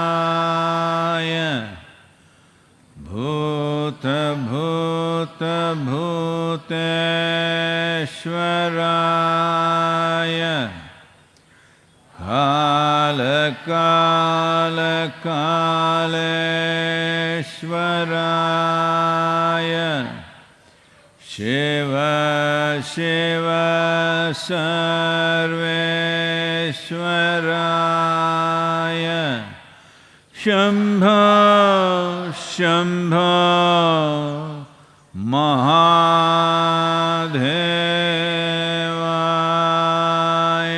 योगयोगयोगेश्वराय भूतभूतभूतेश्वराय कालकालकालेश्वराय शिव शिव सर्वेश्वराय शम्भो शम्भो महादेवाय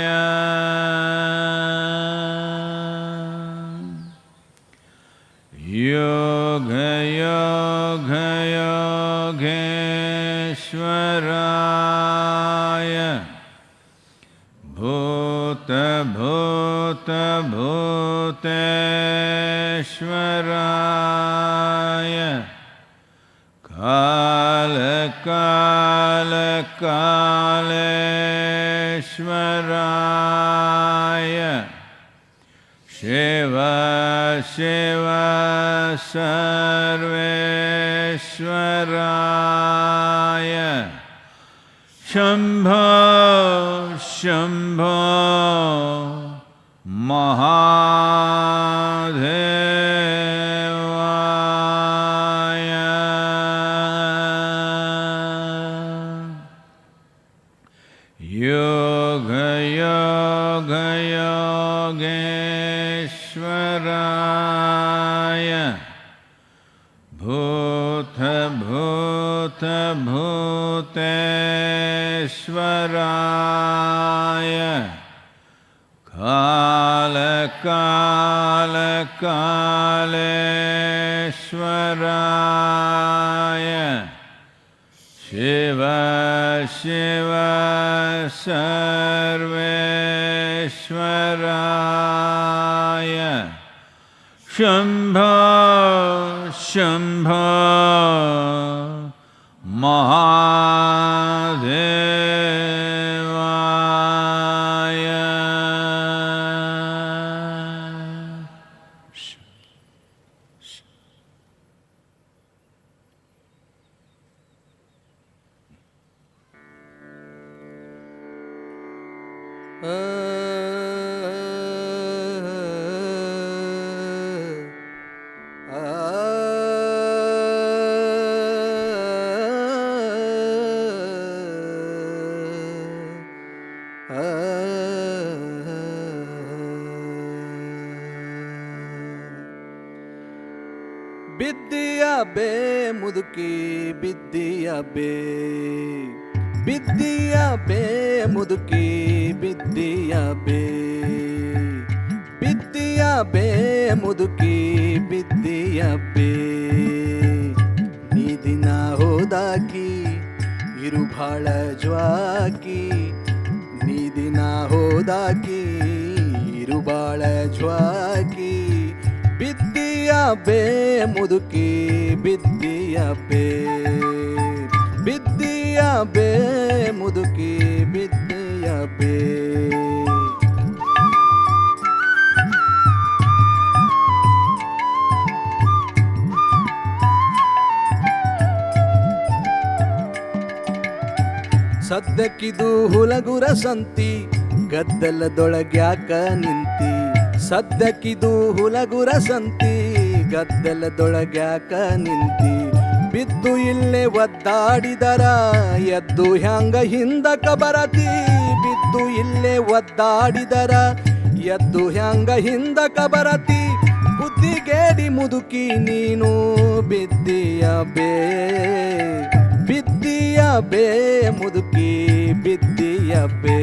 योगयोगयोगेश्वराय भूतभूतभूतेश्वराय कालकालकालेश्वराय शिव शिव सर्वेश्वराय शम्भो शम्भो महादेवाय योगयोगयोगेश्वराय भूतभूतभूतेश्वराय कालकालकालेश्वराय शिव शिव सर्वेश्वराय शम्भो शम्भो महादेवाय ಬಿದ್ದಿಯ ಬೇ ಮುದುಕಿ ಬಿದ್ದಿಯ ಬೇ ಬಿದ್ದಿಯ ಬೇ ಮುದುಕಿ ಬಿದ್ದಿಯ ಬೇ ಬಿದ್ದಿಯ ಬೇ ಮುದುಕಿ ಬಿದ್ದಿಯ ಬೇ ನೀ ದಿನ ಹೋದಾಕಿ ಇರು ಭಾಳ ಜ್ವಾಕಿ ನೀ ದಿನ ಹೋದಾಕಿ ಇರು ಭಾಳ ಜ್ವಾಕಿ ಬಿದ್ದಿಯ ಬೇ ಮುದುಕಿ ಬಿದ್ದಿಯ ಬೇ ಬಿದ್ದಿಯ ಬೇ ಮುದುಕಿ ಬಿದ್ದಿಯ ಬೇ ಸದ್ಯಕ್ಕಿದು ಹುಲಗುರ ಸಂತಿ ಗದ್ದಲದೊಳಗ್ಯಾಕ ನಿಂತಿ ಸದ್ಯಕ್ಕಿದು ಹುಲಗುರ ಸಂತಿ ಗದ್ದಲದೊಳಗ್ಯಾಕ ನಿಂತಿ ಬಿದ್ದು ಇಲ್ಲೇ ಒದ್ದಾಡಿದರ ಎದ್ದು ಹ್ಯಾಂಗ ಹಿಂದಕ ಬರತಿ ಬಿದ್ದು ಇಲ್ಲೇ ಒದ್ದಾಡಿದರ ಎದ್ದು ಹ್ಯಾಂಗ ಹಿಂದಕ ಬರತಿ ಬುದ್ಧಿಗೇಡಿ ಮುದುಕಿ ನೀನು ಬಿದ್ದಿಯ ಬೇ ಬಿದ್ದಿಯ ಬೇ ಮುದುಕಿ ಬಿದ್ದಿಯ ಬೇ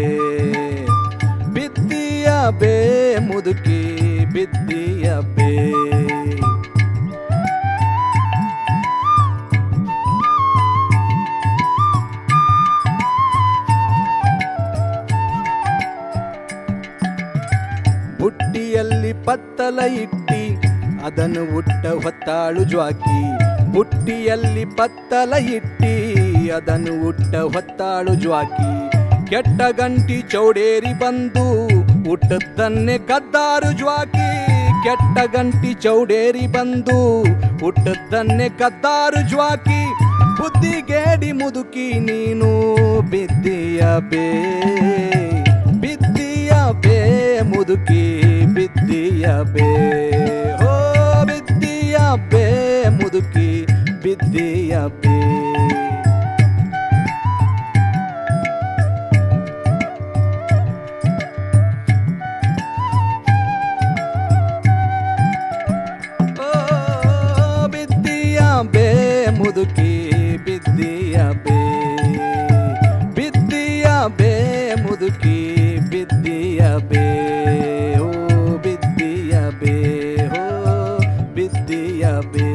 ಬಿದ್ದಿಯ ಬೇ ಮುದುಕಿ ಬಿದ್ದಿಯ ಬೇ ಬುಟ್ಟಿಯಲ್ಲಿ ಪತ್ತಲ ಇಟ್ಟಿ ಅದನ್ನು ಉಟ್ಟ ಹೊತ್ತಾಳು ಜ್ವಾಕಿ ಬುಟ್ಟಿಯಲ್ಲಿ ಪತ್ತಲ ಇಟ್ಟಿ ಅದನ್ನು ಉಟ್ಟ ಹೊತ್ತಾಳು ಜ್ವಾಕಿ ಕೆಟ್ಟ ಗಂಟಿ ಚೌಡೇರಿ ಬಂದು ಹುಟ್ಟದ್ದನ್ನೇ ಕದ್ದಾರು ಜ್ವಾಕಿ. ಕೆಟ್ಟ ಗಂಟಿ ಚೌಡೇರಿ ಬಂದು ಹುಟ್ಟದ್ದನ್ನೇ ಕದ್ದಾರು ಜ್ವಾಕಿ. ಬುದ್ಧಿಗೇಡಿ ಮುದುಕಿ ನೀನು ಬಿದ್ದೀಯ ಬೇ, ಬಿದ್ದೀಯ ಬೇ ಮುದುಕಿ ಬಿದ್ದೀಯ ಬೇ. ಹೋ ಬಿದ್ದೀಯ ಬೇ ಮುದುಕಿ ಬಿದ್ದೀಯ ಬೇ. ಬೇ ಮುದುಕಿ ಬಿದ್ದೀಯ ಬೇ, ಬಿದ್ದೀಯ ಬೇ ಮುದುಕಿ ಬಿದ್ದೀಯ ಬೇ. ಹೋ ಬಿದ್ದೀಯ ಬೇ, ಹೋ ಬಿದ್ದೀಯ ಬೇ.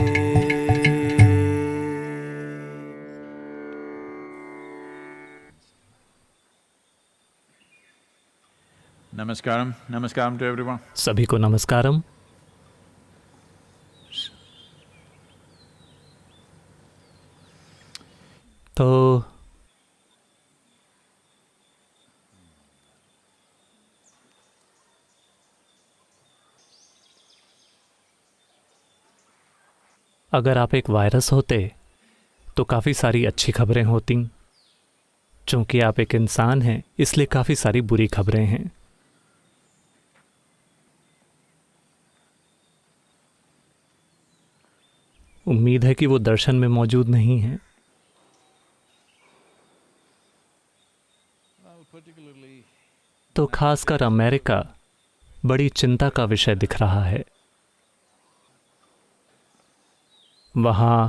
Namaskaram. Namaskaram to everyone. सभी को नमस्कारम. तो अगर आप एक वायरस होते तो काफ़ी सारी अच्छी खबरें होती. चूंकि आप एक इंसान हैं इसलिए काफ़ी सारी बुरी खबरें हैं. उम्मीद है कि वो दर्शन में मौजूद नहीं है. तो खासकर अमेरिका बड़ी चिंता का विषय दिख रहा है. वहाँ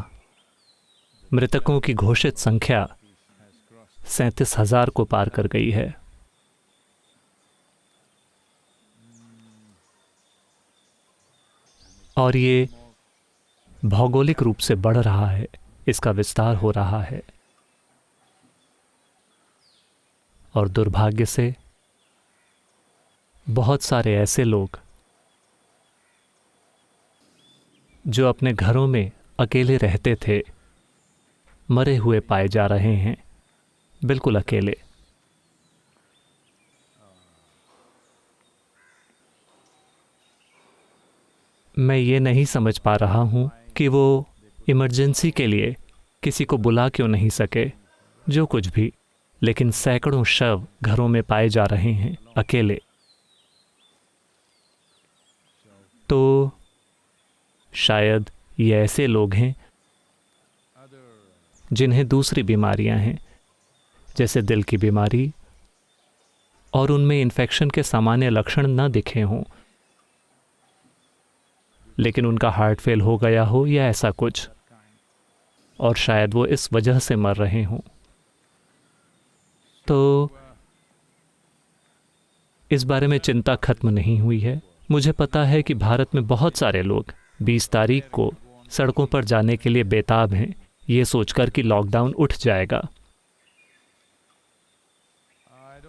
मृतकों की घोषित संख्या 37,000 को पार कर गई है. और ये भौगोलिक रूप से बढ़ रहा है, इसका विस्तार हो रहा है. और दुर्भाग्य से बहुत सारे ऐसे लोग जो अपने घरों में अकेले रहते थे मरे हुए पाए जा रहे हैं, बिल्कुल अकेले. मैं ये नहीं समझ पा रहा हूँ कि वो इमरजेंसी के लिए किसी को बुला क्यों नहीं सके. जो कुछ भी, लेकिन सैकड़ों शव घरों में पाए जा रहे हैं अकेले. तो शायद ये ऐसे लोग हैं जिन्हें दूसरी बीमारियां हैं, जैसे दिल की बीमारी, और उनमें इन्फेक्शन के सामान्य लक्षण न दिखे हों, लेकिन उनका हार्ट फेल हो गया हो या ऐसा कुछ, और शायद वो इस वजह से मर रहे हों. तो इस बारे में चिंता खत्म नहीं हुई है. मुझे पता है कि भारत में बहुत सारे लोग 20 तारीख को सड़कों पर जाने के लिए बेताब हैं, ये सोचकर कि लॉकडाउन उठ जाएगा.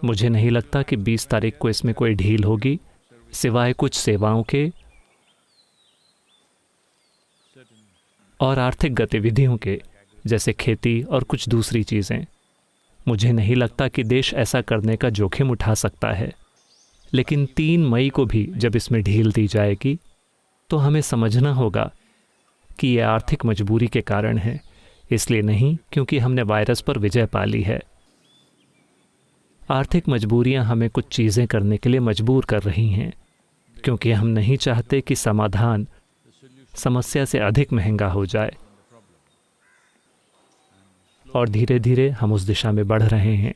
मुझे नहीं लगता कि 20 तारीख को इसमें कोई ढील होगी, सिवाय कुछ सेवाओं के और आर्थिक गतिविधियों के, जैसे खेती और कुछ दूसरी चीज़ें. मुझे नहीं लगता कि देश ऐसा करने का जोखिम उठा सकता है. लेकिन 3 मई को भी जब इसमें ढील दी जाएगी तो हमें समझना होगा कि यह आर्थिक मजबूरी के कारण है, इसलिए नहीं क्योंकि हमने वायरस पर विजय पा ली है. आर्थिक मजबूरियां हमें कुछ चीज़ें करने के लिए मजबूर कर रही हैं, क्योंकि हम नहीं चाहते कि समाधान समस्या से अधिक महंगा हो जाए. और धीरे धीरे हम उस दिशा में बढ़ रहे हैं.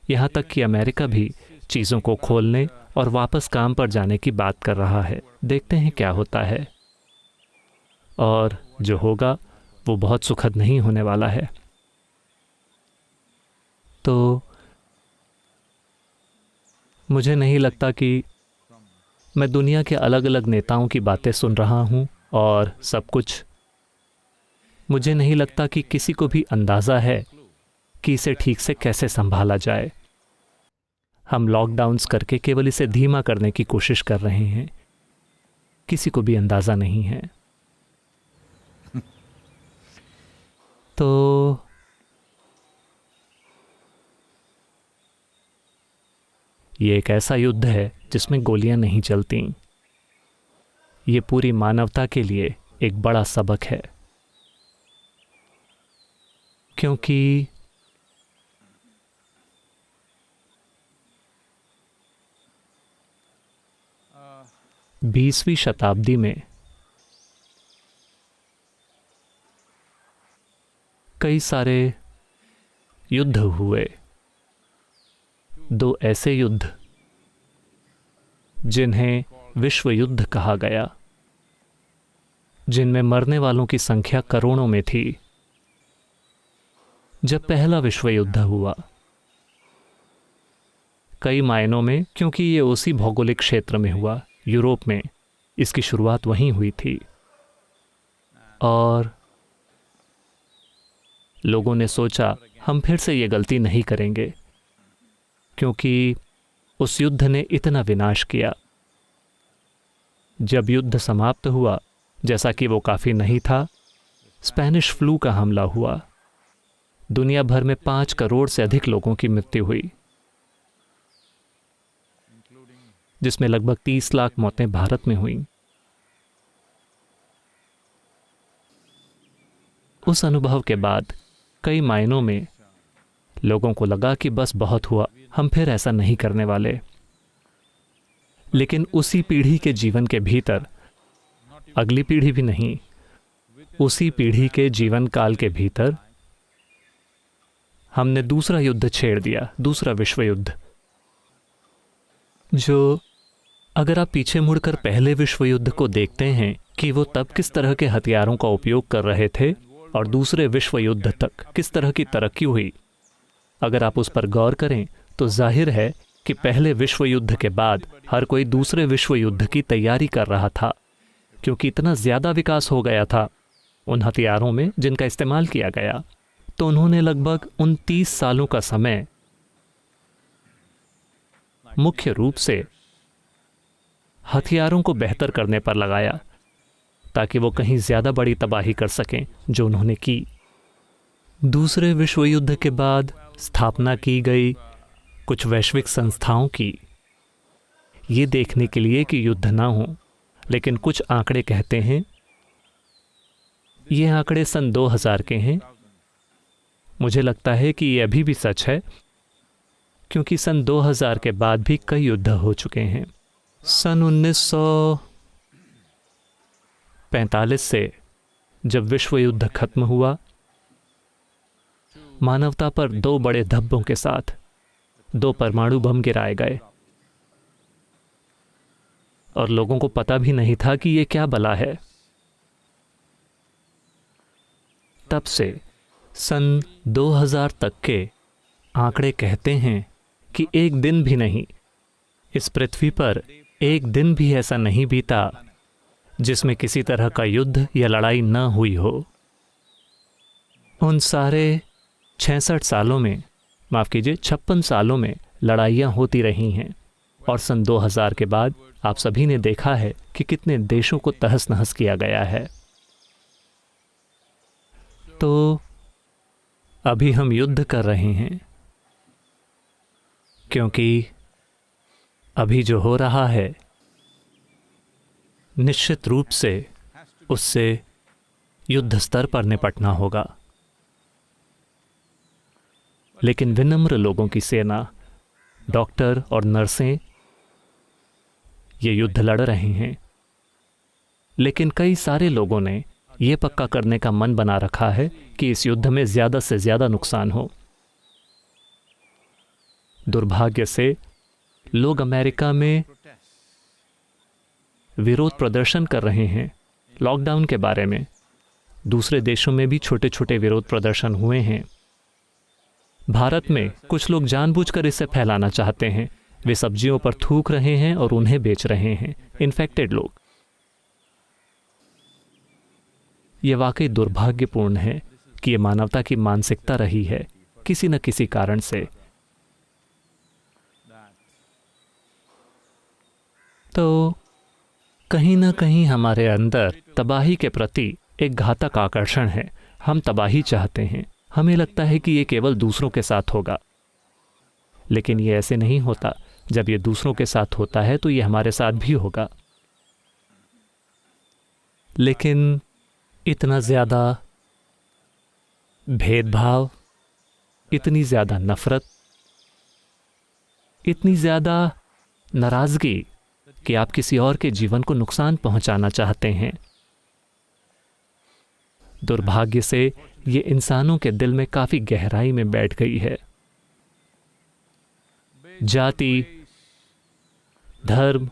यहाँ तक कि अमेरिका भी चीज़ों को खोलने और वापस काम पर जाने की बात कर रहा है. देखते हैं क्या होता है, और जो होगा वो बहुत सुखद नहीं होने वाला है. तो मुझे नहीं लगता कि मैं दुनिया के अलग अलग नेताओं की बातें सुन रहा हूँ और सब कुछ. मुझे नहीं लगता कि किसी को भी अंदाज़ा है कि इसे ठीक से कैसे संभाला जाए. हम लॉकडाउन्स करके केवल इसे धीमा करने की कोशिश कर रहे हैं. किसी को भी अंदाज़ा नहीं है. तो ये एक ऐसा युद्ध है जिसमें गोलियां नहीं चलती। ये पूरी मानवता के लिए एक बड़ा सबक है, क्योंकि बीसवीं शताब्दी में कई सारे युद्ध हुए। दो ऐसे युद्ध जिन्हें विश्व युद्ध कहा गया, जिनमें मरने वालों की संख्या करोड़ों में थी। जब पहला विश्व युद्ध हुआ, कई मायनों में, क्योंकि ये उसी भौगोलिक क्षेत्र में हुआ, यूरोप में, इसकी शुरुआत वहीं हुई थी, और लोगों ने सोचा हम फिर से ये गलती नहीं करेंगे, क्योंकि उस युद्ध ने इतना विनाश किया। जब युद्ध समाप्त हुआ, जैसा कि वो काफ़ी नहीं था, स्पेनिश फ्लू का हमला हुआ। दुनिया भर में 5 करोड़ से अधिक लोगों की मृत्यु हुई, जिसमें लगभग 30 लाख मौतें भारत में हुईं। उस अनुभव के बाद कई मायनों में लोगों को लगा कि बस बहुत हुआ, हम फिर ऐसा नहीं करने वाले। लेकिन उसी पीढ़ी के जीवन के भीतर, अगली पीढ़ी भी नहीं, उसी पीढ़ी के जीवन काल के भीतर हमने दूसरा युद्ध छेड़ दिया, दूसरा विश्व युद्ध, जो अगर आप पीछे मुड़कर पहले विश्व युद्ध को देखते हैं कि वो तब किस तरह के हथियारों का उपयोग कर रहे थे और दूसरे विश्व युद्ध तक किस तरह की तरक्की हुई, अगर आप उस पर गौर करें तो जाहिर है कि पहले विश्व युद्ध के बाद हर कोई दूसरे विश्व युद्ध की तैयारी कर रहा था, क्योंकि इतना ज़्यादा विकास हो गया था उन हथियारों में जिनका इस्तेमाल किया गया। तो उन्होंने लगभग 29 सालों का समय मुख्य रूप से हथियारों को बेहतर करने पर लगाया, ताकि वो कहीं ज़्यादा बड़ी तबाही कर सकें, जो उन्होंने की। दूसरे विश्व युद्ध के बाद स्थापना की गई कुछ वैश्विक संस्थाओं की, ये देखने के लिए कि युद्ध ना हो। लेकिन कुछ आंकड़े कहते हैं, ये आंकड़े सन 2000 के हैं, मुझे लगता है कि ये अभी भी सच है, क्योंकि सन 2000 के बाद भी कई युद्ध हो चुके हैं। सन 1945 से जब विश्व युद्ध खत्म हुआ, मानवता पर 2 बड़े धब्बों के साथ 2 परमाणु बम गिराए गए, और लोगों को पता भी नहीं था कि ये क्या बला है। तब से सन 2000 तक के आंकड़े कहते हैं कि एक दिन भी नहीं, इस पृथ्वी पर एक दिन भी ऐसा नहीं बीता जिसमें किसी तरह का युद्ध या लड़ाई न हुई हो। उन सारे 66 सालों में, माफ़ कीजिए 56 सालों में लड़ाइयाँ होती रही हैं, और सन 2000 के बाद आप सभी ने देखा है कि कितने देशों को तहस नहस किया गया है। तो अभी हम युद्ध कर रहे हैं, क्योंकि अभी जो हो रहा है निश्चित रूप से उससे युद्ध स्तर पर निपटना होगा। लेकिन विनम्र लोगों की सेना, डॉक्टर और नर्सें ये युद्ध लड़ रहे हैं, लेकिन कई सारे लोगों ने ये पक्का करने का मन बना रखा है कि इस युद्ध में ज़्यादा से ज़्यादा नुकसान हो। दुर्भाग्य से लोग अमेरिका में विरोध प्रदर्शन कर रहे हैं लॉकडाउन के बारे में। दूसरे देशों में भी छोटे छोटे विरोध प्रदर्शन हुए हैं। भारत में कुछ लोग जानबूझकर इसे फैलाना चाहते हैं। वे सब्जियों पर थूक रहे हैं और उन्हें बेच रहे हैं, इन्फेक्टेड लोग। ये वाकई दुर्भाग्यपूर्ण है कि ये मानवता की मानसिकता रही है किसी न किसी कारण से। तो कहीं ना कहीं हमारे अंदर तबाही के प्रति एक घातक आकर्षण है। हम तबाही चाहते हैं। हमें लगता है कि ये केवल दूसरों के साथ होगा, लेकिन ये ऐसे नहीं होता। जब ये दूसरों के साथ होता है तो ये हमारे साथ भी होगा। लेकिन इतना ज़्यादा भेदभाव, इतनी ज़्यादा नफरत, इतनी ज़्यादा नाराज़गी कि आप किसी और के जीवन को नुकसान पहुंचाना चाहते हैं, दुर्भाग्य से ये इंसानों के दिल में काफ़ी गहराई में बैठ गई है। जाति, धर्म,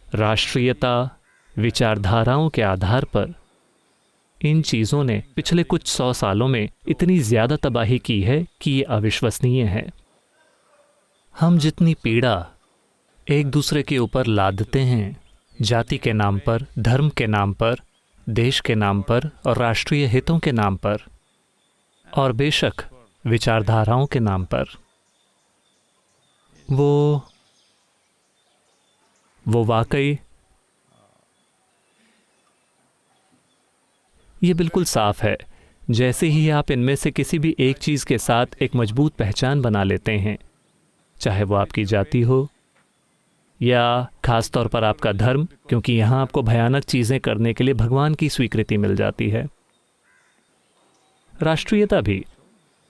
राष्ट्रीयता, विचारधाराओं के आधार पर इन चीज़ों ने पिछले कुछ 100 सालों में इतनी ज़्यादा तबाही की है कि ये अविश्वसनीय है। हम जितनी पीड़ा एक दूसरे के ऊपर लादते हैं, जाति के नाम पर, धर्म के नाम पर, देश के नाम पर और राष्ट्रीय हितों के नाम पर, और बेशक विचारधाराओं के नाम पर, वो वाकई ये बिल्कुल साफ है। जैसे ही आप इनमें से किसी भी एक चीज़ के साथ एक मजबूत पहचान बना लेते हैं, चाहे वो आपकी जाति हो या खास तौर पर आपका धर्म, क्योंकि यहाँ आपको भयानक चीज़ें करने के लिए भगवान की स्वीकृति मिल जाती है। राष्ट्रीयता भी,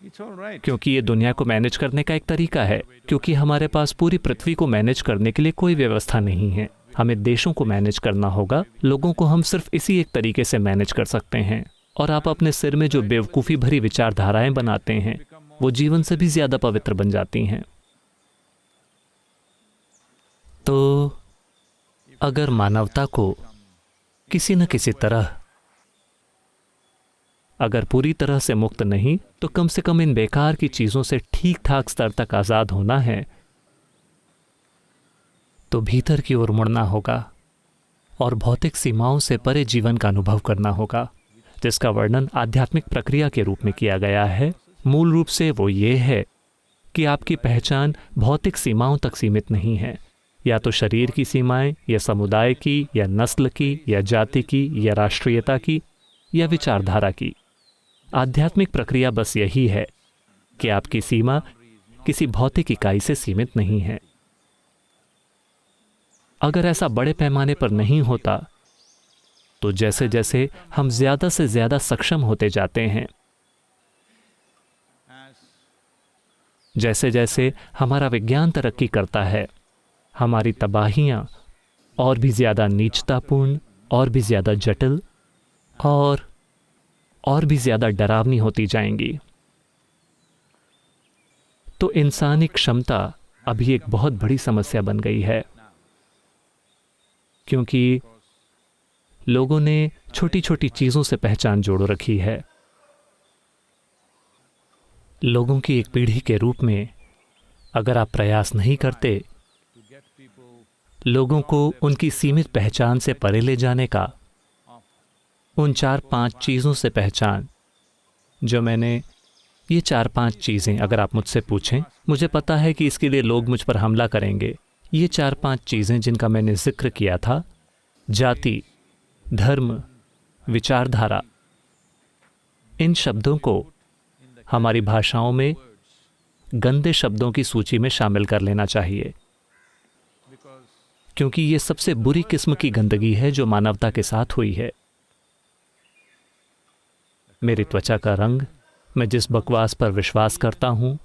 क्योंकि ये दुनिया को मैनेज करने का एक तरीका है, क्योंकि हमारे पास पूरी पृथ्वी को मैनेज करने के लिए कोई व्यवस्था नहीं है। हमें देशों को मैनेज करना होगा, लोगों को हम सिर्फ इसी एक तरीके से मैनेज कर सकते हैं। और आप अपने सिर में जो बेवकूफ़ी भरी विचारधाराएं बनाते हैं, वो जीवन से भी ज़्यादा पवित्र बन जाती हैं। तो अगर मानवता को किसी न किसी तरह, अगर पूरी तरह से मुक्त नहीं तो कम से कम इन बेकार की चीज़ों से ठीक ठाक स्तर तक आज़ाद होना है, तो भीतर की ओर मुड़ना होगा और भौतिक सीमाओं से परे जीवन का अनुभव करना होगा, जिसका वर्णन आध्यात्मिक प्रक्रिया के रूप में किया गया है। मूल रूप से वो ये है कि आपकी पहचान भौतिक सीमाओं तक सीमित नहीं है, या तो शरीर की सीमाएं, या समुदाय की, या नस्ल की, या जाति की, या राष्ट्रीयता की, या विचारधारा की। आध्यात्मिक प्रक्रिया बस यही है कि आपकी सीमा किसी भौतिक इकाई से सीमित नहीं है। अगर ऐसा बड़े पैमाने पर नहीं होता तो जैसे जैसे हम ज़्यादा से ज़्यादा सक्षम होते जाते हैं, जैसे जैसे हमारा विज्ञान तरक्की करता है, हमारी तबाहियाँ और भी ज़्यादा नीचतापूर्ण, और भी ज़्यादा जटिल और भी ज़्यादा डरावनी होती जाएंगी। तो इंसानी क्षमता अभी एक बहुत बड़ी समस्या बन गई है, क्योंकि लोगों ने छोटी छोटी चीज़ों से पहचान जोड़ रखी है। लोगों की एक पीढ़ी के रूप में अगर आप प्रयास नहीं करते लोगों को उनकी सीमित पहचान से परे ले जाने का, उन 4-5 चीज़ों से पहचान जो मैंने, ये 4-5 चीज़ें अगर आप मुझसे पूछें, मुझे पता है कि इसके लिए लोग मुझ पर हमला करेंगे। ये 4-5 चीज़ें जिनका मैंने जिक्र किया था, जाति, धर्म, विचारधारा, इन शब्दों को हमारी भाषाओं में गंदे शब्दों की सूची में शामिल कर लेना चाहिए, क्योंकि ये सबसे बुरी किस्म की गंदगी है जो मानवता के साथ हुई है। मेरी त्वचा का रंग, मैं जिस बकवास पर विश्वास करता हूँ,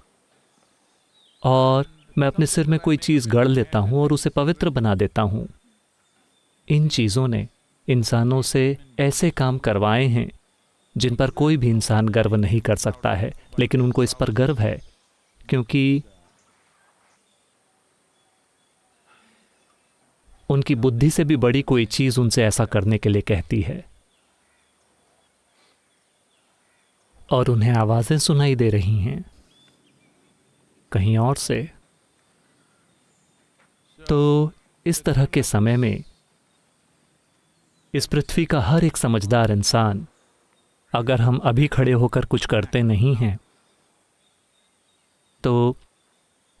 और मैं अपने सिर में कोई चीज़ गढ़ लेता हूँ और उसे पवित्र बना देता हूँ। इन चीज़ों ने इंसानों से ऐसे काम करवाए हैं जिन पर कोई भी इंसान गर्व नहीं कर सकता है, लेकिन उनको इस पर गर्व है क्योंकि उनकी बुद्धि से भी बड़ी कोई चीज़ उनसे ऐसा करने के लिए कहती है, और उन्हें आवाज़ें सुनाई दे रही हैं कहीं और से। तो इस तरह के समय में इस पृथ्वी का हर एक समझदार इंसान, अगर हम अभी खड़े होकर कुछ करते नहीं हैं, तो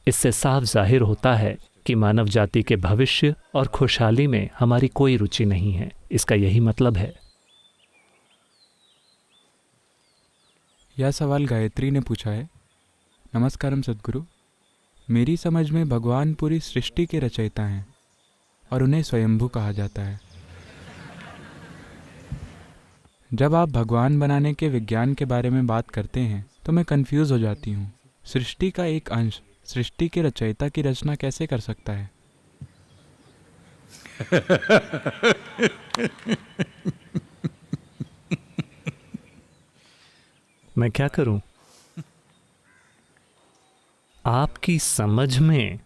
इससे साफ जाहिर होता है कि मानव जाति के भविष्य और खुशहाली में हमारी कोई रुचि नहीं है। इसका यही मतलब है। यह सवाल गायत्री ने पूछा है। नमस्कारम सद्गुरु। मेरी समझ में भगवान पूरी सृष्टि के रचयिता हैं और उन्हें स्वयंभू कहा जाता है। जब आप भगवान बनाने के विज्ञान के बारे में बात करते हैं तो मैं कंफ्यूज हो जाती हूँ। सृष्टि का एक अंश सृष्टि के रचयिता की रचना कैसे कर सकता है? मैं क्या करूं? आपकी समझ में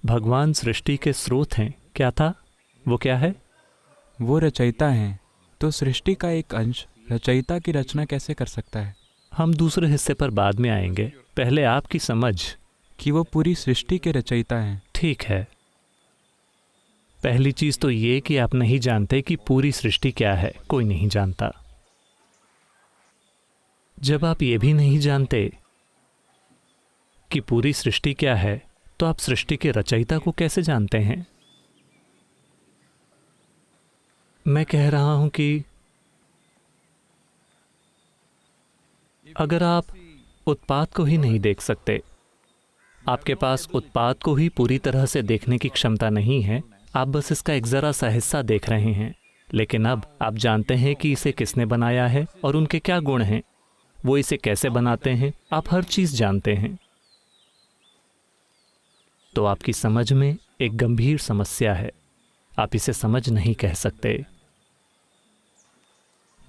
भगवान सृष्टि के स्रोत हैं, क्या था? वो क्या है? वो रचयिता हैं, तो सृष्टि का एक अंश रचयिता की रचना कैसे कर सकता है? हम दूसरे हिस्से पर बाद में आएंगे, पहले आपकी समझ कि वो पूरी सृष्टि के रचयिता हैं। ठीक है। पहली चीज तो ये कि आप नहीं जानते कि पूरी सृष्टि क्या है। कोई नहीं जानता। जब आप ये भी नहीं जानते कि पूरी सृष्टि क्या है, तो आप सृष्टि के रचयिता को कैसे जानते हैं? मैं कह रहा हूं कि अगर आप उत्पाद को ही नहीं देख सकते, आपके पास उत्पाद को ही पूरी तरह से देखने की क्षमता नहीं है, आप बस इसका एक जरा सा हिस्सा देख रहे हैं, लेकिन अब आप जानते हैं कि इसे किसने बनाया है और उनके क्या गुण हैं, वो इसे कैसे बनाते हैं, आप हर चीज जानते हैं। तो आपकी समझ में एक गंभीर समस्या है। आप इसे समझ नहीं कह सकते।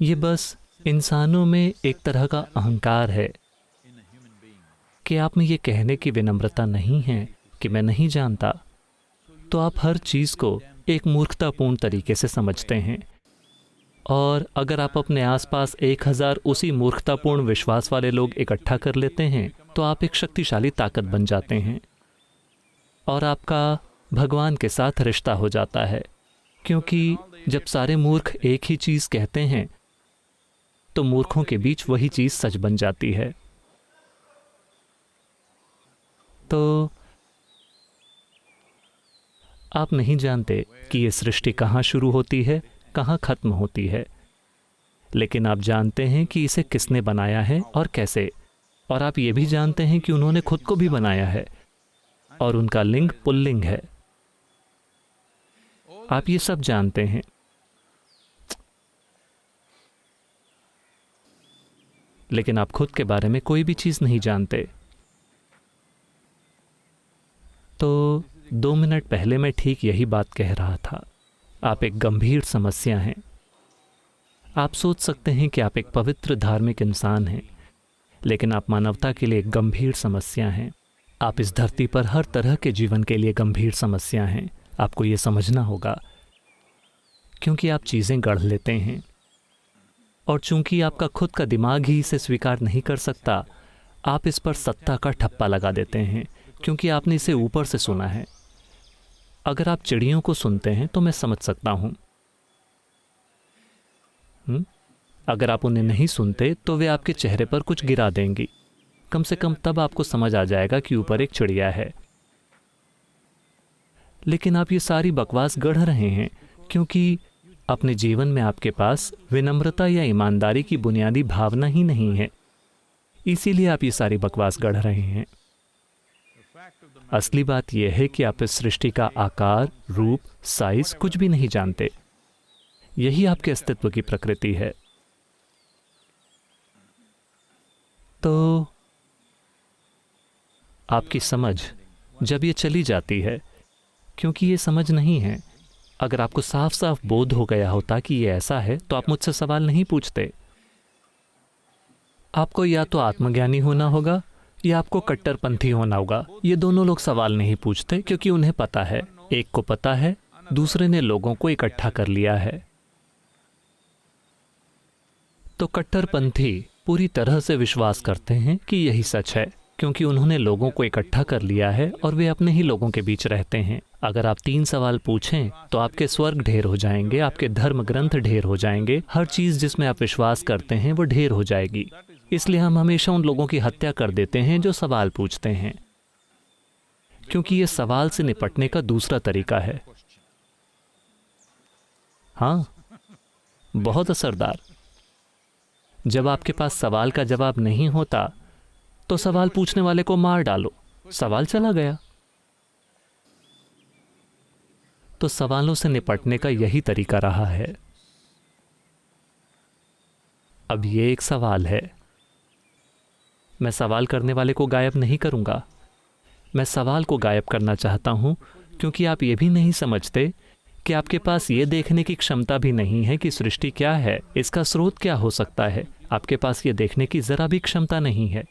ये बस इंसानों में एक तरह का अहंकार है कि आप में ये कहने की विनम्रता नहीं है कि मैं नहीं जानता, तो आप हर चीज़ को एक मूर्खतापूर्ण तरीके से समझते हैं। और अगर आप अपने आसपास 1000 उसी मूर्खतापूर्ण विश्वास वाले लोग इकट्ठा कर लेते हैं, तो आप एक शक्तिशाली ताकत बन जाते हैं और आपका भगवान के साथ रिश्ता हो जाता है। क्योंकि जब सारे मूर्ख एक ही चीज़ कहते हैं, तो मूर्खों के बीच वही चीज़ सच बन जाती है। तो आप नहीं जानते कि ये सृष्टि कहाँ शुरू होती है, कहाँ खत्म होती है, लेकिन आप जानते हैं कि इसे किसने बनाया है और कैसे। और आप ये भी जानते हैं कि उन्होंने खुद को भी बनाया है और उनका लिंग पुल्लिंग है। आप ये सब जानते हैं, लेकिन आप खुद के बारे में कोई भी चीज़ नहीं जानते। तो 2 मिनट पहले मैं ठीक यही बात कह रहा था। आप एक गंभीर समस्या हैं। आप सोच सकते हैं कि आप एक पवित्र धार्मिक इंसान हैं, लेकिन आप मानवता के लिए एक गंभीर समस्या हैं। आप इस धरती पर हर तरह के जीवन के लिए गंभीर समस्या हैं। आपको ये समझना होगा, क्योंकि आप चीज़ें गढ़ लेते हैं और चूंकि आपका खुद का दिमाग ही इसे स्वीकार नहीं कर सकता, आप इस पर सत्ता का ठप्पा लगा देते हैं, क्योंकि आपने इसे ऊपर से सुना है। अगर आप चिड़ियों को सुनते हैं तो मैं समझ सकता हूं। अगर आप उन्हें नहीं सुनते तो वे आपके चेहरे पर कुछ गिरा देंगी। कम से कम तब आपको समझ आ जाएगा कि ऊपर एक चिड़िया है। लेकिन आप ये सारी बकवास गढ़ रहे हैं, क्योंकि अपने जीवन में आपके पास विनम्रता या ईमानदारी की बुनियादी भावना ही नहीं है। इसीलिए आप ये सारी बकवास गढ़ रहे हैं। असली बात यह है कि आप इस सृष्टि का आकार, रूप, साइज कुछ भी नहीं जानते। यही आपके अस्तित्व की प्रकृति है। तो आपकी समझ जब ये चली जाती है, क्योंकि ये समझ नहीं है। अगर आपको साफ साफ बोध हो गया होता कि ये ऐसा है, तो आप मुझसे सवाल नहीं पूछते। आपको या तो आत्मज्ञानी होना होगा या आपको कट्टरपंथी होना होगा। ये दोनों लोग सवाल नहीं पूछते, क्योंकि उन्हें पता है। एक को पता है, दूसरे ने लोगों को इकट्ठा कर लिया है। तो कट्टरपंथी पूरी तरह से विश्वास करते हैं कि यही सच है, क्योंकि उन्होंने लोगों को इकट्ठा कर लिया है और वे अपने ही लोगों के बीच रहते हैं। अगर आप 3 सवाल पूछें तो आपके स्वर्ग ढेर हो जाएंगे, आपके धर्म ग्रंथ ढेर हो जाएंगे, हर चीज़ जिसमें आप विश्वास करते हैं वो ढेर हो जाएगी। इसलिए हम हमेशा उन लोगों की हत्या कर देते हैं जो सवाल पूछते हैं, क्योंकि ये सवाल से निपटने का दूसरा तरीका है। हाँ, बहुत असरदार। जब आपके पास सवाल का जवाब नहीं होता, तो सवाल पूछने वाले को मार डालो, सवाल चला गया। तो सवालों से निपटने का यही तरीका रहा है। अब ये एक सवाल है, मैं सवाल करने वाले को गायब नहीं करूंगा, मैं सवाल को गायब करना चाहता हूं, क्योंकि आप ये भी नहीं समझते कि आपके पास ये देखने की क्षमता भी नहीं है कि सृष्टि क्या है, इसका स्रोत क्या हो सकता है। आपके पास ये देखने की जरा भी क्षमता नहीं है।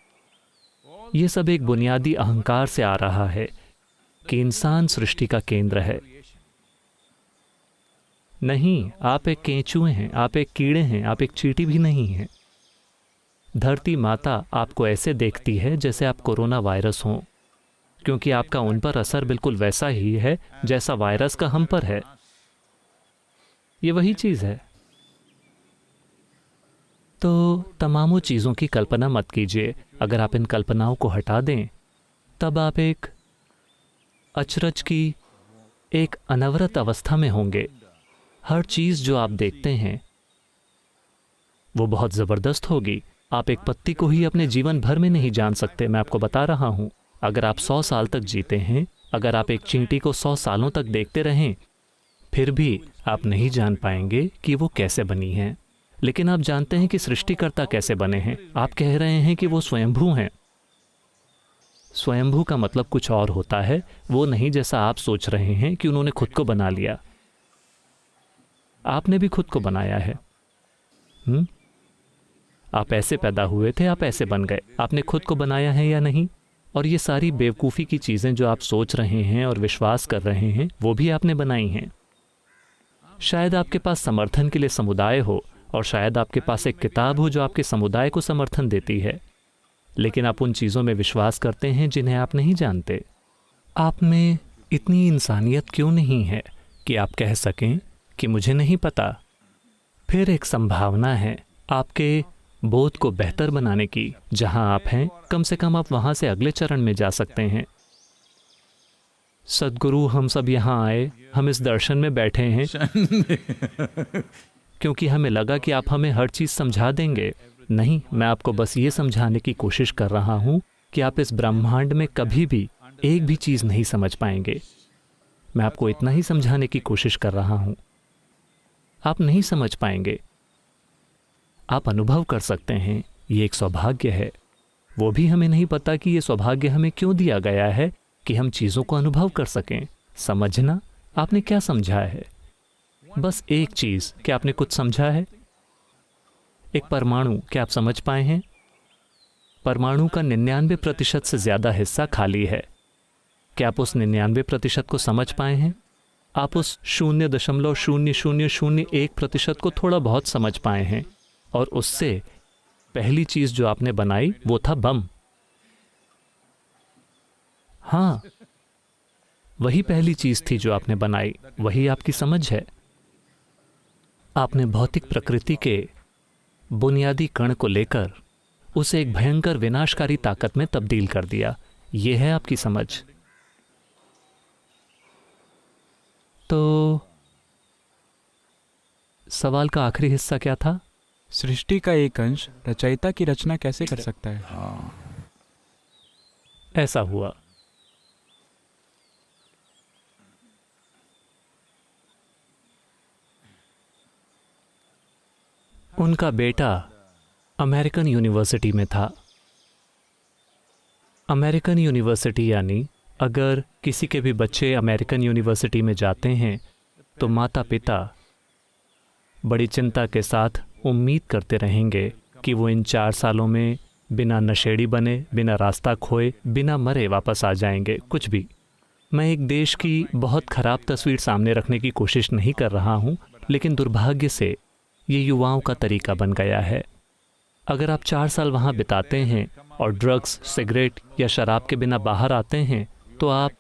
ये सब एक बुनियादी अहंकार से आ रहा है कि इंसान सृष्टि का केंद्र है। नहीं, आप एक केंचुए हैं, आप एक कीड़े हैं, आप एक चींटी भी नहीं हैं। धरती माता आपको ऐसे देखती है जैसे आप कोरोना वायरस हों, क्योंकि आपका उन पर असर बिल्कुल वैसा ही है जैसा वायरस का हम पर है। ये वही चीज है। तो तमामों चीजों की कल्पना मत कीजिए। अगर आप इन कल्पनाओं को हटा दें, तब आप एक अचरज की एक अनवरत अवस्था में होंगे। हर चीज जो आप देखते हैं वो बहुत जबरदस्त होगी। आप एक पत्ती को ही अपने जीवन भर में नहीं जान सकते। मैं आपको बता रहा हूं, अगर आप 100 साल तक जीते हैं, अगर आप एक चींटी को 100 सालों तक देखते रहें, फिर भी आप नहीं जान पाएंगे कि वो कैसे बनी है। लेकिन आप जानते हैं कि सृष्टिकर्ता कैसे बने हैं। आप कह रहे हैं कि वो स्वयंभू हैं। स्वयंभू का मतलब कुछ और होता है, वो नहीं जैसा आप सोच रहे हैं कि उन्होंने खुद को बना लिया। आपने भी खुद को बनाया है। आप ऐसे पैदा हुए थे, आप ऐसे बन गए। आपने खुद को बनाया है या नहीं? और ये सारी बेवकूफ़ी की चीज़ें जो आप सोच रहे हैं और विश्वास कर रहे हैं, वो भी आपने बनाई हैं। शायद आपके पास समर्थन के लिए समुदाय हो, और शायद आपके पास एक किताब हो जो आपके समुदाय को समर्थन देती है, लेकिन आप उन चीज़ों में विश्वास करते हैं जिन्हें आप नहीं जानते। आप में इतनी इंसानियत क्यों नहीं है कि आप कह सकें कि मुझे नहीं पता? फिर एक संभावना है आपके बोध को बेहतर बनाने की। जहां आप हैं, कम से कम आप वहां से अगले चरण में जा सकते हैं। सद्गुरु, हम सब यहाँ आए, हम इस दर्शन में बैठे हैं क्योंकि हमें लगा कि आप हमें हर चीज़ समझा देंगे। नहीं, मैं आपको बस ये समझाने की कोशिश कर रहा हूँ कि आप इस ब्रह्मांड में कभी भी एक भी चीज़ नहीं समझ पाएंगे। मैं आपको इतना ही समझाने की कोशिश कर रहा हूँ। आप नहीं समझ पाएंगे। आप अनुभव कर सकते हैं, ये एक सौभाग्य है। वो भी हमें नहीं पता कि ये सौभाग्य हमें क्यों दिया गया है कि हम चीज़ों को अनुभव कर सकें। समझना, आपने क्या समझा है? बस एक चीज़, क्या आपने कुछ समझा है? एक परमाणु, क्या आप समझ पाए हैं? परमाणु का 99% से ज़्यादा हिस्सा खाली है। क्या आप उस 99% को समझ पाए हैं? आप उस 0.0001% को थोड़ा बहुत समझ पाए हैं, और उससे पहली चीज जो आपने बनाई वो था बम। हाँ, वही पहली चीज थी जो आपने बनाई, वही आपकी समझ है। आपने भौतिक प्रकृति के बुनियादी कण को लेकर उसे एक भयंकर विनाशकारी ताकत में तब्दील कर दिया। यह है आपकी समझ। तो सवाल का आखिरी हिस्सा क्या था? सृष्टि का एक अंश रचयिता की रचना कैसे कर सकता है? ऐसा हुआ। उनका बेटा अमेरिकन यूनिवर्सिटी में था। अमेरिकन यूनिवर्सिटी यानी अगर किसी के भी बच्चे अमेरिकन यूनिवर्सिटी में जाते हैं तो माता पिता बड़ी चिंता के साथ उम्मीद करते रहेंगे कि वो इन 4 सालों में बिना नशेड़ी बने, बिना रास्ता खोए, बिना मरे वापस आ जाएंगे। कुछ भी। मैं एक देश की बहुत ख़राब तस्वीर सामने रखने की कोशिश नहीं कर रहा हूँ, लेकिन दुर्भाग्य से ये युवाओं का तरीका बन गया है। अगर आप 4 साल वहाँ बिताते हैं और ड्रग्स, सिगरेट या शराब के बिना बाहर आते हैं तो आप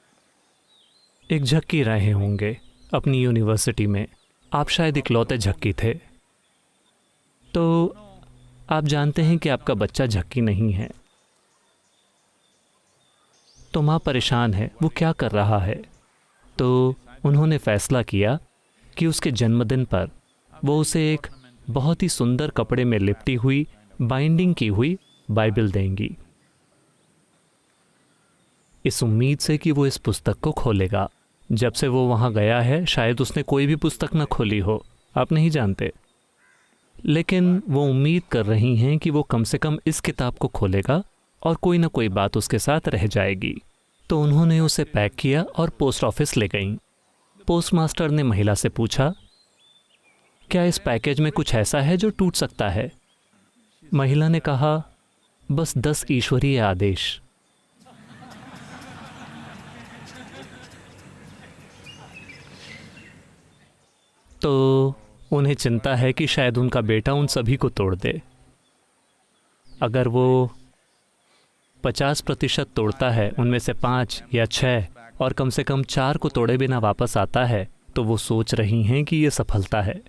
एक झक्की रहे होंगे अपनी यूनिवर्सिटी में। आप शायद इकलौते झक्की थे। तो आप जानते हैं कि आपका बच्चा झक्की नहीं है। तो माँ परेशान है, वो क्या कर रहा है। तो उन्होंने फैसला किया कि उसके जन्मदिन पर वो उसे एक बहुत ही सुंदर कपड़े में लिपटी हुई, बाइंडिंग की हुई बाइबल देंगी। इस उम्मीद से कि वो इस पुस्तक को खोलेगा। जब से वो वहाँ गया है शायद उसने कोई भी पुस्तक न खोली हो, आप नहीं जानते, लेकिन वो उम्मीद कर रही हैं कि वो कम से कम इस किताब को खोलेगा और कोई ना कोई बात उसके साथ रह जाएगी। तो उन्होंने उसे पैक किया और पोस्ट ऑफिस ले गईं। पोस्टमास्टर ने महिला से पूछा, क्या इस पैकेज में कुछ ऐसा है जो टूट सकता है? महिला ने कहा, बस 10 ईश्वरीय आदेश। तो उन्हें चिंता है कि शायद उनका बेटा उन सभी को तोड़ दे। अगर वो 50% तोड़ता है, उनमें से 5 या 6 और कम से कम 4 को तोड़े बिना वापस आता है, तो वो सोच रही हैं कि ये सफलता है।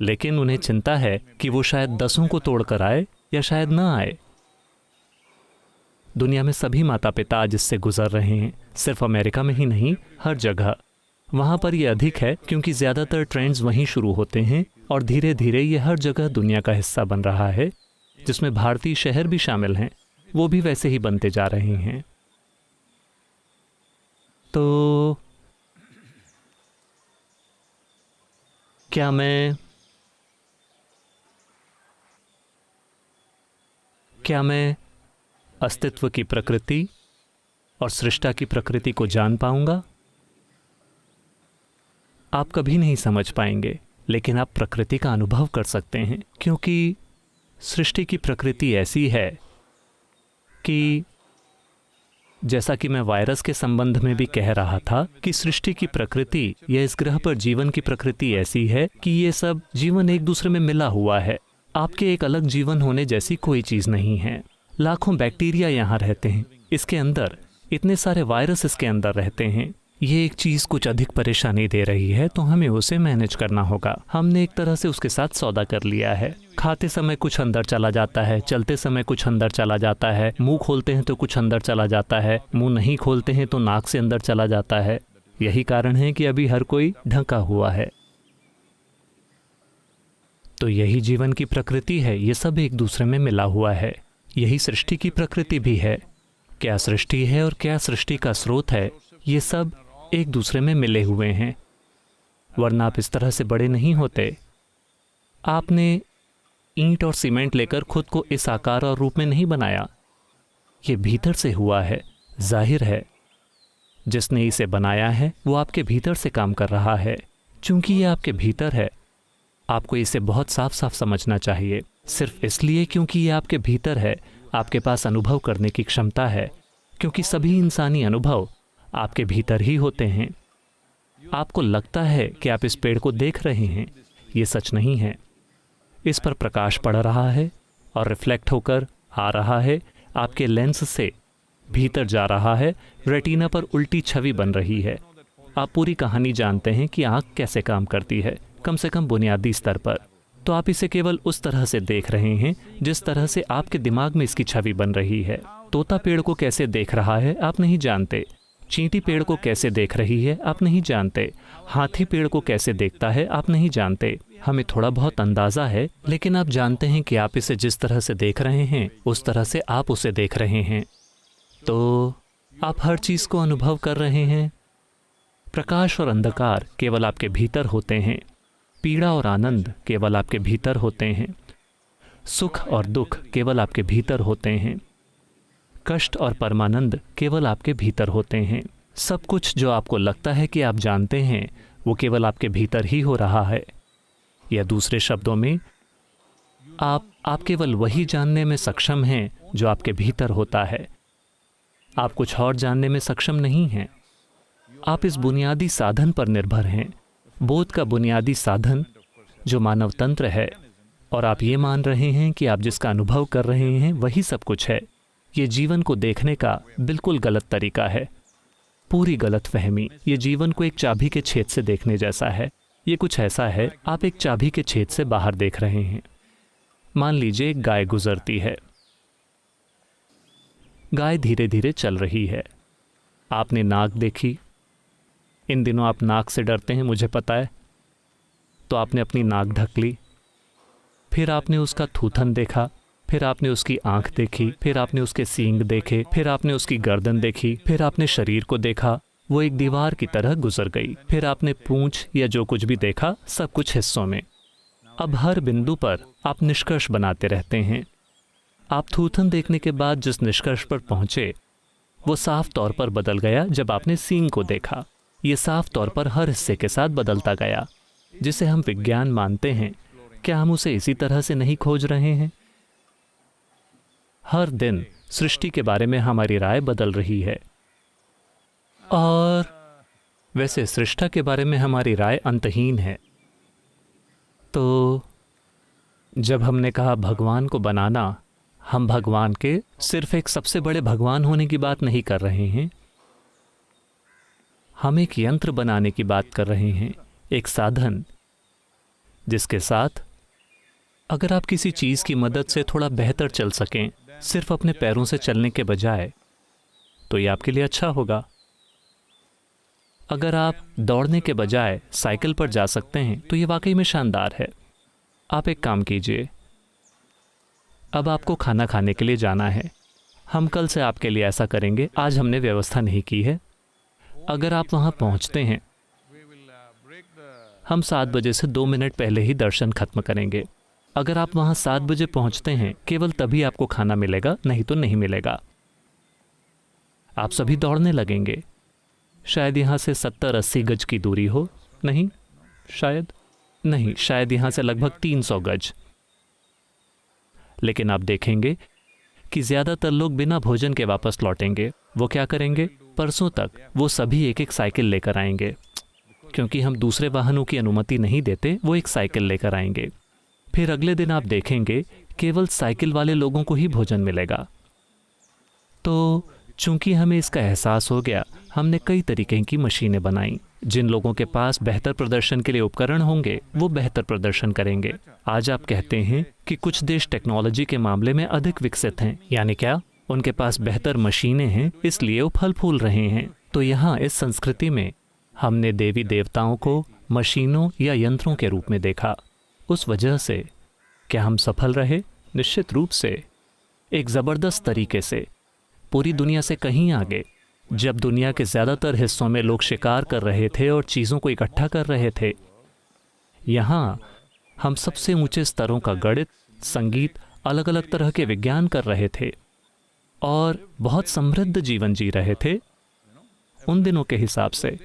लेकिन उन्हें चिंता है कि वो शायद 10 को तोड़ कर आए या शायद ना आए। दुनिया में सभी माता पिता आज इससे गुजर रहे हैं, सिर्फ अमेरिका में ही नहीं, हर जगह। वहाँ पर ये अधिक है क्योंकि ज़्यादातर ट्रेंड्स वहीं शुरू होते हैं और धीरे धीरे ये हर जगह दुनिया का हिस्सा बन रहा है, जिसमें भारतीय शहर भी शामिल हैं, वो भी वैसे ही बनते जा रहे हैं। तो क्या मैं अस्तित्व की प्रकृति और सृष्टा की प्रकृति को जान पाऊंगा? आप कभी नहीं समझ पाएंगे, लेकिन आप प्रकृति का अनुभव कर सकते हैं, क्योंकि सृष्टि की प्रकृति ऐसी है कि जैसा कि मैं वायरस के संबंध में भी कह रहा था कि सृष्टि की प्रकृति या इस ग्रह पर जीवन की प्रकृति ऐसी है कि ये सब जीवन एक दूसरे में मिला हुआ है। आपके एक अलग जीवन होने जैसी कोई चीज़ नहीं है। लाखों बैक्टीरिया यहाँ रहते हैं, इसके अंदर इतने सारे वायरस इसके अंदर रहते हैं। ये एक चीज़ कुछ अधिक परेशानी दे रही है, तो हमें उसे मैनेज करना होगा। हमने एक तरह से उसके साथ सौदा कर लिया है। खाते समय कुछ अंदर चला जाता है, चलते समय कुछ अंदर चला जाता है, मुंह खोलते हैं तो कुछ अंदर चला जाता है, मुंह नहीं खोलते हैं तो नाक से अंदर चला जाता है। यही कारण है कि अभी हर कोई ढका हुआ है। तो यही जीवन की प्रकृति है, ये सब एक दूसरे में मिला हुआ है। यही सृष्टि की प्रकृति भी है। क्या सृष्टि है और क्या सृष्टि का स्रोत है, ये सब एक दूसरे में मिले हुए हैं, वरना आप इस तरह से बड़े नहीं होते। आपने ईंट और सीमेंट लेकर खुद को इस आकार और रूप में नहीं बनाया, ये भीतर से हुआ है। जाहिर है जिसने इसे बनाया है वो आपके भीतर से काम कर रहा है। चूंकि ये आपके भीतर है, आपको इसे बहुत साफ साफ समझना चाहिए। सिर्फ इसलिए क्योंकि ये आपके भीतर है, आपके पास अनुभव करने की क्षमता है, क्योंकि सभी इंसानी अनुभव आपके भीतर ही होते हैं। आपको लगता है कि आप इस पेड़ को देख रहे हैं, ये सच नहीं है। इस पर प्रकाश पड़ रहा है और रिफ्लेक्ट होकर आ रहा है, आपके लेंस से भीतर जा रहा है, रेटिना पर उल्टी छवि बन रही है। आप पूरी कहानी जानते हैं कि आँख कैसे काम करती है, कम से कम बुनियादी स्तर पर। तो आप इसे केवल उस तरह से देख रहे हैं जिस तरह से आपके दिमाग में इसकी छवि बन रही है। तोता पेड़ को कैसे देख रहा है आप नहीं जानते। चींटी पेड़ को कैसे देख रही है आप नहीं जानते। हाथी पेड़ को कैसे देखता है आप नहीं जानते। हमें थोड़ा बहुत अंदाज़ा है, लेकिन आप जानते हैं कि आप इसे जिस तरह से देख रहे हैं उस तरह से आप उसे देख रहे हैं। तो आप हर चीज़ को अनुभव कर रहे हैं। प्रकाश और अंधकार केवल आपके भीतर होते हैं। पीड़ा और आनंद केवल आपके भीतर होते हैं। सुख और दुख केवल आपके भीतर होते हैं। कष्ट और परमानंद केवल आपके भीतर होते हैं। सब कुछ जो आपको लगता है कि आप जानते हैं वो केवल आपके भीतर ही हो रहा है। या दूसरे शब्दों में, आप केवल वही जानने में सक्षम हैं जो आपके भीतर होता है। आप कुछ और जानने में सक्षम नहीं हैं। आप इस बुनियादी साधन पर निर्भर हैं, बोध का बुनियादी साधन जो मानव तंत्र है, और आप ये मान रहे हैं कि आप जिसका अनुभव कर रहे हैं वही सब कुछ है। ये जीवन को देखने का बिल्कुल गलत तरीका है, पूरी गलत फहमी। ये जीवन को एक चाबी के छेद से देखने जैसा है। ये कुछ ऐसा है, आप एक चाबी के छेद से बाहर देख रहे हैं। मान लीजिए एक गाय गुजरती है। गाय धीरे धीरे चल रही है। आपने नाक देखी। इन दिनों आप नाक से डरते हैं, मुझे पता है। तो आपने अपनी नाक ढक ली। फिर आपने उसका थूथन देखा, फिर आपने उसकी आंख देखी, फिर आपने उसके सींग देखे, फिर आपने उसकी गर्दन देखी, फिर आपने शरीर को देखा, वो एक दीवार की तरह गुजर गई। फिर आपने पूंछ या जो कुछ भी देखा, सब कुछ हिस्सों में। अब हर बिंदु पर आप निष्कर्ष बनाते रहते हैं। आप थूथन देखने के बाद जिस निष्कर्ष पर पहुंचे वो साफ तौर पर बदल गया जब आपने सींग को देखा। ये साफ तौर पर हर हिस्से के साथ बदलता गया। जिसे हम विज्ञान मानते हैं, क्या हम उसे इसी तरह से नहीं खोज रहे हैं? हर दिन सृष्टि के बारे में हमारी राय बदल रही है, और वैसे सृष्टा के बारे में हमारी राय अंतहीन है। तो जब हमने कहा भगवान को बनाना, हम भगवान के सिर्फ एक सबसे बड़े भगवान होने की बात नहीं कर रहे हैं। हम एक यंत्र बनाने की बात कर रहे हैं, एक साधन जिसके साथ अगर आप किसी चीज़ की मदद से थोड़ा बेहतर चल सकें, सिर्फ अपने पैरों से चलने के बजाय, तो ये आपके लिए अच्छा होगा। अगर आप दौड़ने के बजाय साइकिल पर जा सकते हैं तो ये वाकई में शानदार है। आप एक काम कीजिए, अब आपको खाना खाने के लिए जाना है। हम कल से आपके लिए ऐसा करेंगे, आज हमने व्यवस्था नहीं की है। अगर आप वहाँ पहुँचते हैं, हम 7 बजे से 2 मिनट पहले ही दर्शन खत्म करेंगे। अगर आप वहाँ 7 बजे पहुँचते हैं, केवल तभी आपको खाना मिलेगा, नहीं तो नहीं मिलेगा। आप सभी दौड़ने लगेंगे। शायद यहाँ से 70-80 गज की दूरी हो, नहीं शायद यहाँ से लगभग 300 गज। लेकिन आप देखेंगे कि ज़्यादातर लोग बिना भोजन के वापस लौटेंगे। वो क्या करेंगे? परसों तक वो सभी एक एक साइकिल लेकर आएंगे, क्योंकि हम दूसरे वाहनों की अनुमति नहीं देते। वो एक साइकिल लेकर आएंगे। फिर अगले दिन आप देखेंगे केवल साइकिल वाले लोगों को ही भोजन मिलेगा। तो चूंकि हमें इसका एहसास हो गया, हमने कई तरीके की मशीनें बनाई। जिन लोगों के पास बेहतर प्रदर्शन के लिए उपकरण होंगे, वो बेहतर प्रदर्शन करेंगे। आज आप कहते हैं कि कुछ देश टेक्नोलॉजी के मामले में अधिक विकसित हैं, यानी क्या? उनके पास बेहतर मशीनें हैं, इसलिए वो फल फूल रहे हैं। तो यहाँ इस संस्कृति में हमने देवी देवताओं को मशीनों या यंत्रों के रूप में देखा। उस वजह से क्या हम सफल रहे? निश्चित रूप से, एक ज़बरदस्त तरीके से, पूरी दुनिया से कहीं आगे। जब दुनिया के ज़्यादातर हिस्सों में लोग शिकार कर रहे थे और चीज़ों को इकट्ठा कर रहे थे, यहाँ हम सबसे ऊंचे स्तरों का गणित, संगीत, अलग अलग तरह के विज्ञान कर रहे थे और बहुत समृद्ध जीवन जी रहे थे उन दिनों के हिसाब से।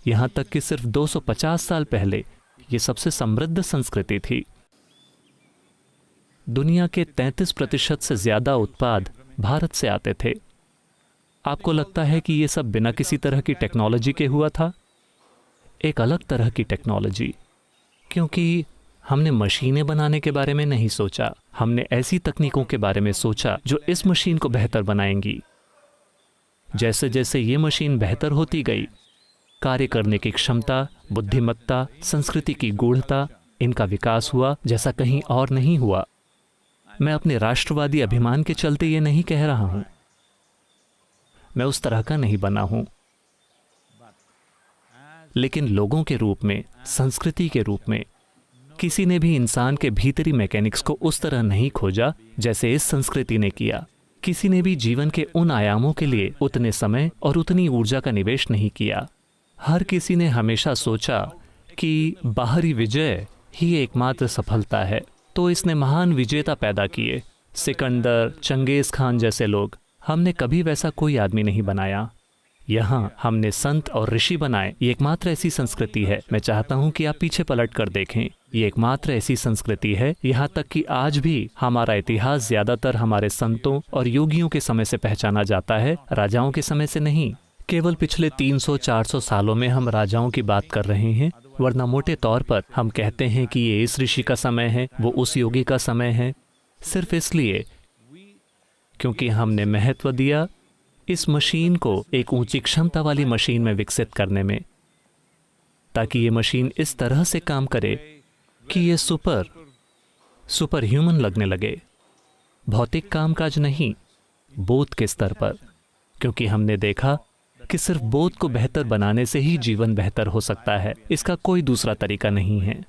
यहाँ तक कि सिर्फ 250 साल पहले ये सबसे समृद्ध संस्कृति थी। दुनिया के 33% से ज़्यादा उत्पाद भारत से आते थे। आपको लगता है कि ये सब बिना किसी तरह की टेक्नोलॉजी के हुआ था? एक अलग तरह की टेक्नोलॉजी, क्योंकि हमने मशीनें बनाने के बारे में नहीं सोचा। हमने ऐसी तकनीकों के बारे में सोचा जो इस मशीन को बेहतर बनाएंगी। जैसे जैसे ये मशीन बेहतर होती गई, कार्य करने की क्षमता, बुद्धिमत्ता, संस्कृति की गूढ़ता, इनका विकास हुआ जैसा कहीं और नहीं हुआ। मैं अपने राष्ट्रवादी अभिमान के चलते ये नहीं कह रहा हूं। मैं उस तरह का नहीं बना हूं, लेकिन लोगों के रूप में, संस्कृति के रूप में, किसी ने भी इंसान के भीतरी मैकेनिक्स को उस तरह नहीं खोजा जैसे इस संस्कृति ने किया। किसी ने भी जीवन के उन आयामों के लिए उतने समय और उतनी ऊर्जा का निवेश नहीं किया। हर किसी ने हमेशा सोचा कि बाहरी विजय ही एकमात्र सफलता है, तो इसने महान विजेता पैदा किए, सिकंदर, चंगेज खान जैसे लोग। हमने कभी वैसा कोई आदमी नहीं बनाया। यहाँ हमने संत और ऋषि बनाए। ये एकमात्र ऐसी संस्कृति है। मैं चाहता हूँ कि आप पीछे पलट कर देखें। ये एकमात्र ऐसी संस्कृति है, यहाँ तक कि आज भी हमारा इतिहास ज़्यादातर हमारे संतों और योगियों के समय से पहचाना जाता है, राजाओं के समय से नहीं। केवल पिछले 300-400 सालों में हम राजाओं की बात कर रहे हैं, वरना मोटे तौर पर हम कहते हैं कि ये इस ऋषि का समय है, वो उस योगी का समय है, सिर्फ इसलिए क्योंकि हमने महत्व दिया इस मशीन को एक ऊंची क्षमता वाली मशीन में विकसित करने में, ताकि ये मशीन इस तरह से काम करे कि ये सुपर ह्यूमन लगने लगे। भौतिक कामकाज नहीं, बोध के स्तर पर, क्योंकि हमने देखा कि सिर्फ बोध को बेहतर बनाने से ही जीवन बेहतर हो सकता है। इसका कोई दूसरा तरीका नहीं है।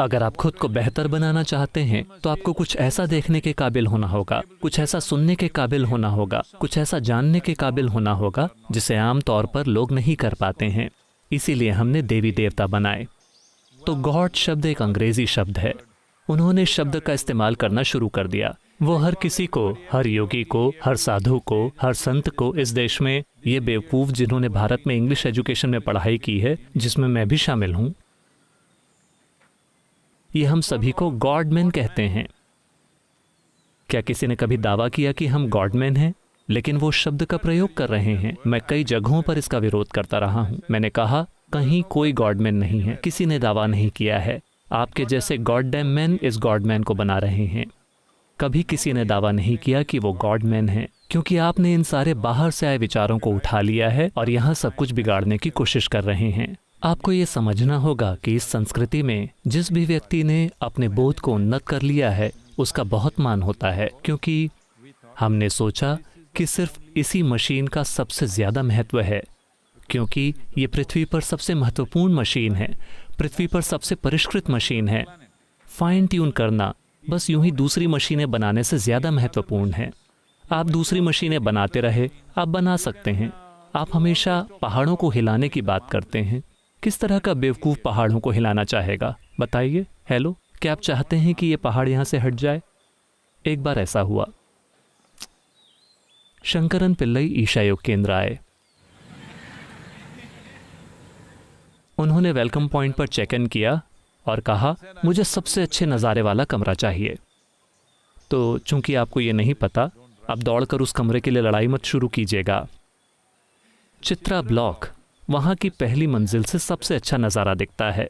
अगर आप खुद को बेहतर बनाना चाहते हैं तो आपको कुछ ऐसा देखने के काबिल होना होगा, कुछ ऐसा सुनने के काबिल होना होगा, कुछ ऐसा जानने के काबिल होना होगा जिसे आम तौर पर लोग नहीं कर पाते हैं। इसीलिए हमने देवी देवता बनाए। तो गॉड शब्द एक अंग्रेजी शब्द है। उन्होंने शब्द का इस्तेमाल करना शुरू कर दिया। वो हर किसी को, हर योगी को, हर साधु को, हर संत को इस देश में, ये बेवकूफ़ जिन्होंने भारत में इंग्लिश एजुकेशन में पढ़ाई की है, जिसमें मैं भी शामिल हूँ, ये हम सभी को गॉडमैन कहते हैं। क्या किसी ने कभी दावा किया कि हम गॉडमैन हैं? लेकिन वो शब्द का प्रयोग कर रहे हैं। मैं कई जगहों पर इसका विरोध करता रहा हूं। मैंने कहा कहीं कोई गॉडमैन नहीं है, किसी ने दावा नहीं किया है। आपके जैसे गॉडडैम मैन इस गॉडमैन को बना रहे हैं। कभी किसी ने दावा नहीं किया कि वो गॉडमैन है, क्योंकि आपने इन सारे बाहर से आए विचारों को उठा लिया है और यहाँ सब कुछ बिगाड़ने की कोशिश कर रहे हैं। आपको ये समझना होगा कि इस संस्कृति में जिस भी व्यक्ति ने अपने बोध को उन्नत कर लिया है उसका बहुत मान होता है, क्योंकि हमने सोचा कि सिर्फ इसी मशीन का सबसे ज़्यादा महत्व है, क्योंकि ये पृथ्वी पर सबसे महत्वपूर्ण मशीन है, पृथ्वी पर सबसे परिष्कृत मशीन है। फाइन ट्यून करना बस यूं ही दूसरी मशीनें बनाने से ज़्यादा महत्वपूर्ण है। आप दूसरी मशीनें बनाते रहे, आप बना सकते हैं। आप हमेशा पहाड़ों को हिलाने की बात करते हैं। किस तरह का बेवकूफ़ पहाड़ों को हिलाना चाहेगा? बताइए। हेलो, क्या आप चाहते हैं कि ये पहाड़ यहाँ से हट जाए? एक बार ऐसा हुआ। शंकरन पिल्लई ईशा योग केंद्र आए। उन्होंने वेलकम पॉइंट पर चेक इन किया और कहा मुझे सबसे अच्छे नज़ारे वाला कमरा चाहिए। तो चूंकि आपको ये नहीं पता, आप दौड़कर उस कमरे के लिए लड़ाई मत शुरू कीजिएगा। चित्रा ब्लॉक, वहां की पहली मंजिल से सबसे अच्छा नज़ारा दिखता है।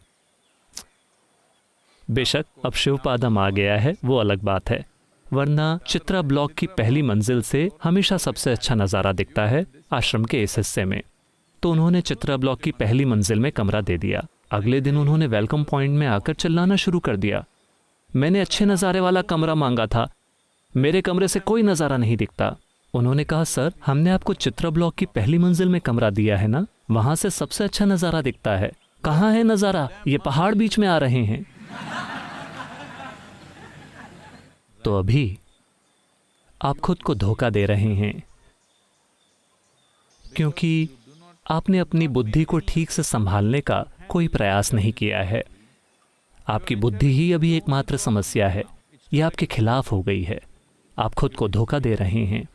बेशक अब शिवपादम आ गया है, वो अलग बात है, वरना चित्रा ब्लॉक की पहली मंजिल से हमेशा सबसे अच्छा नज़ारा दिखता है आश्रम के इस हिस्से में। तो उन्होंने चित्रा ब्लॉक की पहली मंजिल में कमरा दे दिया। अगले दिन उन्होंने वेलकम पॉइंट में आकर चिल्लाना शुरू कर दिया, मैंने अच्छे नज़ारे वाला कमरा मांगा था, मेरे कमरे से कोई नज़ारा नहीं दिखता। उन्होंने कहा सर, हमने आपको चित्रा ब्लॉक की पहली मंजिल में कमरा दिया है ना, वहां से सबसे अच्छा नज़ारा दिखता है। कहाँ है नज़ारा? ये पहाड़ बीच में आ रहे हैं। तो अभी आप खुद को धोखा दे रहे हैं, क्योंकि आपने अपनी बुद्धि को ठीक से संभालने का कोई प्रयास नहीं किया है। आपकी बुद्धि ही अभी एकमात्र समस्या है, यह आपके खिलाफ हो गई है। आप खुद को धोखा दे रहे हैं।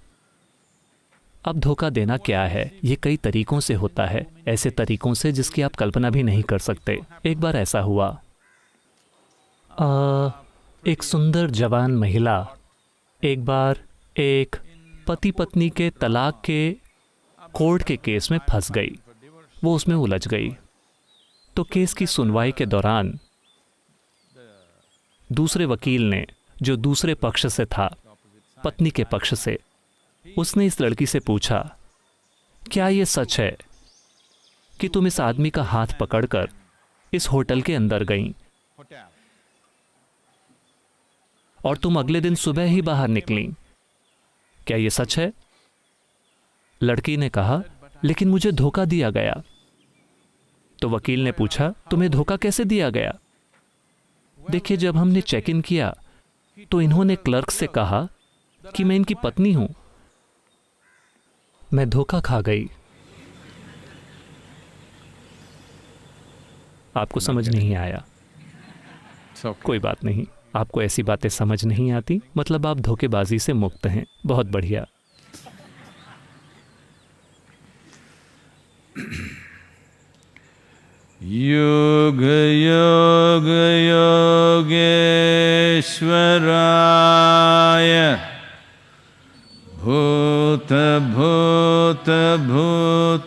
अब धोखा देना क्या है? ये कई तरीकों से होता है, ऐसे तरीकों से जिसकी आप कल्पना भी नहीं कर सकते। एक बार ऐसा हुआ, एक सुंदर जवान महिला एक बार एक पति पत्नी के तलाक के कोर्ट के केस में फंस गई। वो उसमें उलझ गई। तो केस की सुनवाई के दौरान दूसरे वकील ने, जो दूसरे पक्ष से था, पत्नी के पक्ष से, उसने इस लड़की से पूछा, क्या ये सच है कि तुम इस आदमी का हाथ पकड़कर इस होटल के अंदर गईं और तुम अगले दिन सुबह ही बाहर निकली? क्या ये सच है? लड़की ने कहा, लेकिन मुझे धोखा दिया गया। तो वकील ने पूछा, तुम्हें धोखा कैसे दिया गया? देखिए, जब हमने चेक इन किया तो इन्होंने क्लर्क से कहा कि मैं इनकी पत्नी हूं। मैं धोखा खा गई। आपको समझ नहीं आया? कोई बात नहीं, आपको ऐसी बातें समझ नहीं आती, मतलब आप धोखेबाजी से मुक्त हैं। बहुत बढ़िया। योग योग योगेश्वराय भूत भूत भूतेश्वराय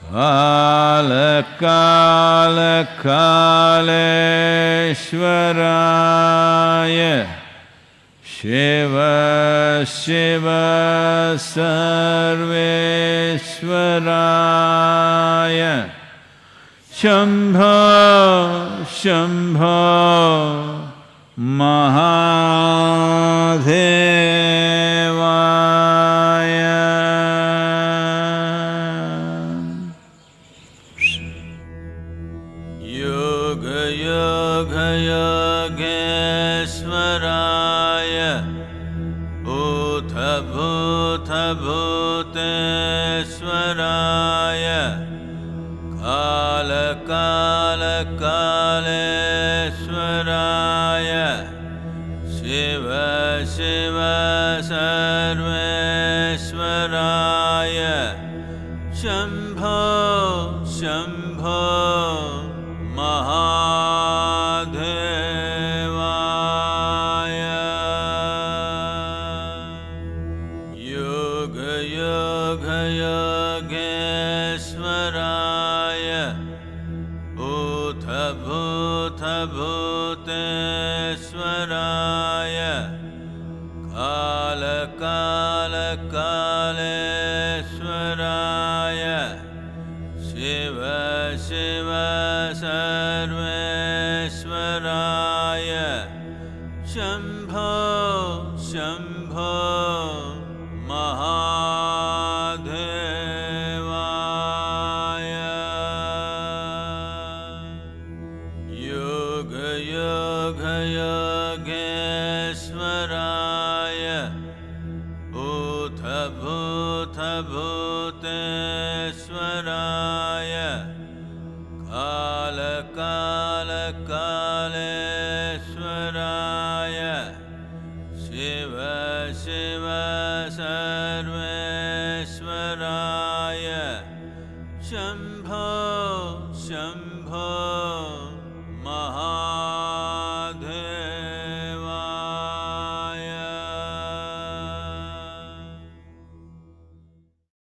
काल काल कालेश्वराय शिव शिव सर्वेश्वराय शंभो शंभो महादेवाय। भूत भूत भूतेश्वराय काल काल कालेश्वराय शिव शिव सर्वेश्वराय शम्भो शम्भो महादेवाय योग योग योगेश्वराय भूत भूत भूतेश्वराय काल काल कालेश्वराय शिव शिव सर्वेश्वराय शम्भो शम्भो महादेवाय योग योग योगेश्वराय भूत भूत भूतेश्वराय काल काल कालेश्वराय शिव शिव सर्वेश्वराय शम्भो शम्भो